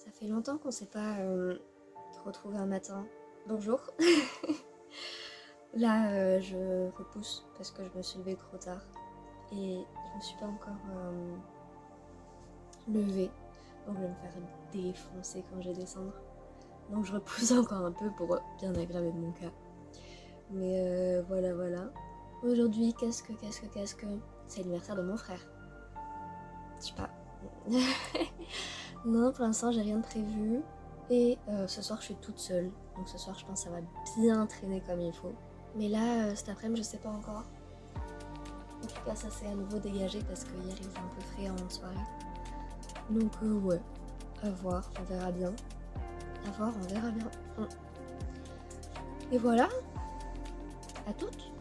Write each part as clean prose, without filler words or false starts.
Ça fait longtemps qu'on s'est pas retrouvés un matin. Bonjour. Là, je repousse parce que je me suis levée trop tard et je me suis pas encore levée. Donc je vais me faire défoncer quand je vais descendre. Donc je repousse encore un peu pour bien aggraver mon cas. Mais voilà. Aujourd'hui, qu'est-ce que c'est l'anniversaire de mon frère. Je sais pas. Non, pour l'instant, j'ai rien de prévu. Et ce soir, je suis toute seule. Donc ce soir, je pense que ça va bien traîner comme il faut. Mais là, cet après-midi, je sais pas encore. En tout cas, ça s'est à nouveau dégagé parce que hier, il faisait un peu frais en soirée. Donc ouais, à voir, on verra bien. À voir, on verra bien. Et voilà, à toutes.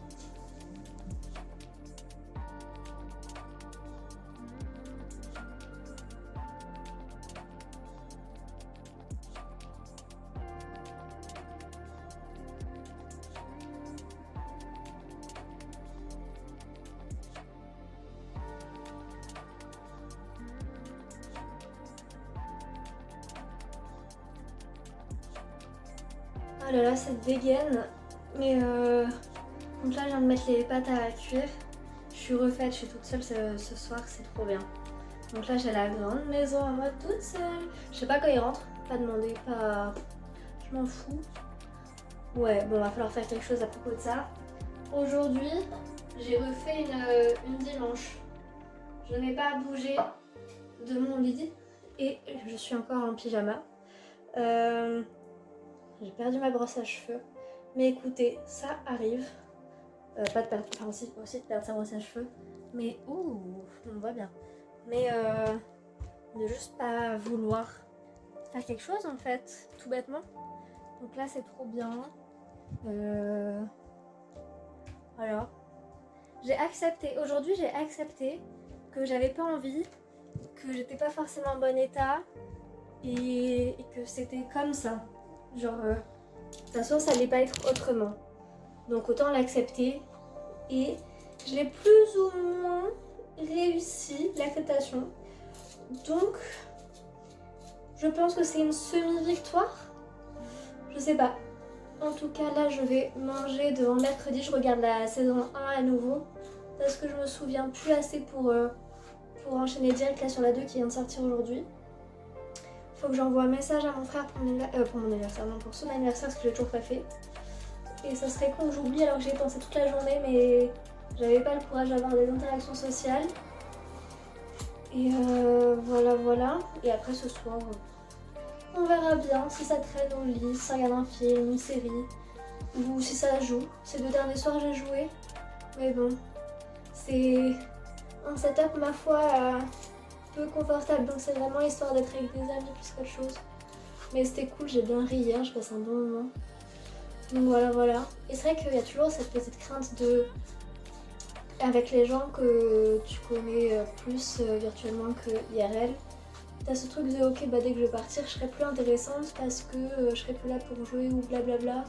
Oh là là, cette dégaine. Mais donc là, je viens de mettre les pâtes à cuire. Je suis refaite, je suis toute seule ce soir, c'est trop bien. Donc là, j'ai la grande maison en mode toute seule. Je sais pas quand il rentre, pas demander, pas... Je m'en fous. Ouais, bon, va falloir faire quelque chose à propos de ça. Aujourd'hui, j'ai refait une dimanche. Je n'ai pas bougé de mon lit et je suis encore en pyjama. J'ai perdu ma brosse à cheveux. Mais écoutez, ça arrive. Pas de perdre, enfin aussi de perdre sa brosse à cheveux. Mais ouh, on voit bien. Mais de juste pas vouloir faire quelque chose en fait, tout bêtement. Donc là c'est trop bien. Voilà. Aujourd'hui j'ai accepté que j'avais pas envie, que j'étais pas forcément en bon état et que c'était comme ça. Genre, de toute façon ça allait pas être autrement. Donc autant l'accepter et je l'ai plus ou moins réussi, l'acceptation. Donc je pense que c'est une semi-victoire. Je sais pas. En tout cas, là, je vais manger devant mercredi. Je regarde la saison 1 à nouveau. Parce que je me souviens plus assez pour enchaîner direct là sur la 2 qui vient de sortir aujourd'hui. Faut que j'envoie un message à mon frère pour mon anniversaire. Non, pour son anniversaire parce que j'ai toujours pas fait. Et ça serait con que j'oublie alors que j'y ai pensé toute la journée. Mais j'avais pas le courage d'avoir des interactions sociales. Et voilà. Et après ce soir... on verra bien si ça traîne au lit, si ça regarde un film, une série, ou si ça joue. Ces 2 derniers soirs j'ai joué, mais bon, c'est un setup ma foi peu confortable, donc c'est vraiment histoire d'être avec des amis plus qu'autre chose. Mais c'était cool, j'ai bien ri hier, je passe un bon moment. Donc voilà. Et c'est vrai qu'il y a toujours cette petite crainte de... avec les gens que tu connais plus virtuellement que IRL. T'as ce truc de ok bah dès que je vais partir je serai plus intéressante parce que je serai plus là pour jouer ou blablabla.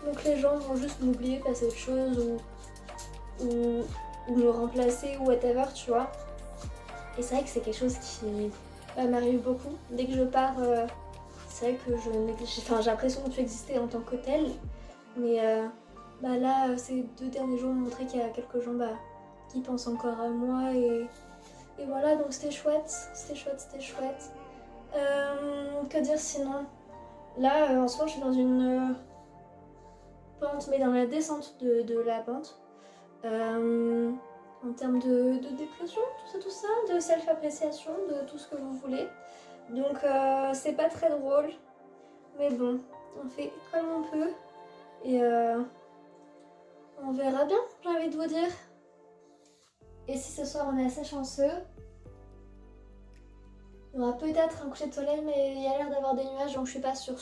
Donc les gens vont juste m'oublier, passer à autre chose ou me remplacer ou whatever tu vois. Et c'est vrai que c'est quelque chose qui m'arrive beaucoup. Dès que je pars, c'est vrai que j'ai l'impression de plus exister en tant que telle. Mais là ces 2 derniers jours m'ont montré qu'il y a quelques gens qui pensent encore à moi et voilà, donc c'était chouette. Que dire sinon? Là, en ce moment, je suis dans une pente, mais dans la descente de la pente. En termes de dépression, tout ça, de self-appréciation, de tout ce que vous voulez. Donc, c'est pas très drôle. Mais bon, on fait comme on peut. Et on verra bien, j'ai envie de vous dire. Et si ce soir on est assez chanceux, il y aura peut-être un coucher de soleil, mais il y a l'air d'avoir des nuages, donc je suis pas sûre.